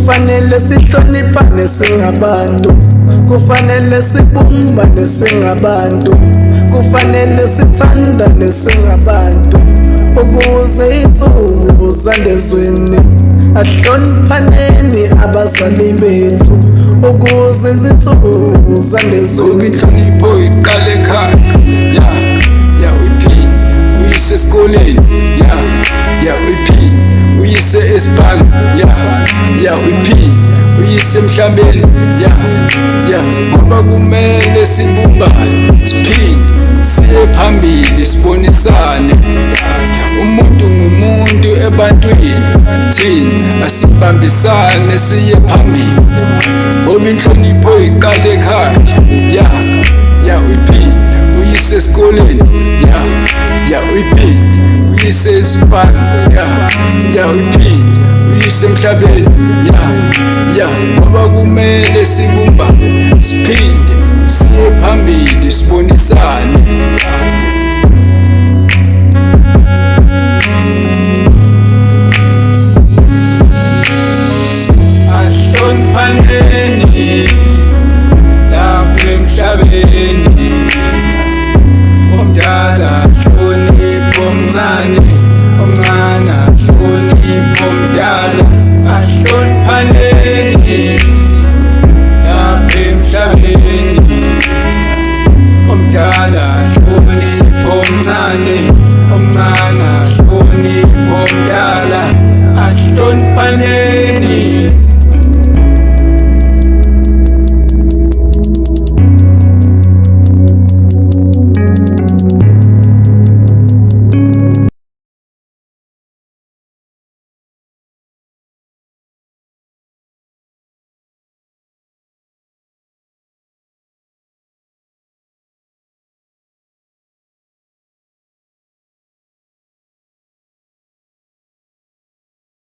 kufanele sihloniphane singabantu, kufanele sibumbane singabantu, kufanele sithandane singabantu, ukuze insuku zandezweni. Ahloniphaneni abazali bethu, ukuze izinsuku zandezweni. Inhlonipho iqala ekhaya, ya uyiphinde uyise esikoleni, ya uyiphinde uyise esibhanga, ya uyiphinde uyise emhlabeni, ya ngoba kumele sibumbane, siphinde siye phambili sibonisane. Umuntu ngumuntu ebantwini, thina asibambisane siye phambili, ngoba inhlonipho iqala ekhaya. Ya uyiphinde uyise esikoleni, ya uyiphinde uyise esibhanga, ya uyiphinde uyise emhlabeni, ya ngoba kumele sibumbane, siphinde siye phambili sibonisane. Ahloniphaneni lapha emhlabeni, omdala hloniphe omncane, omncane ahloniphe omdala. Ahloniphaneni lapha emhlabeni, omdala hloniphe omncane, omncane ahloniphe omdala. Ahloniphaneni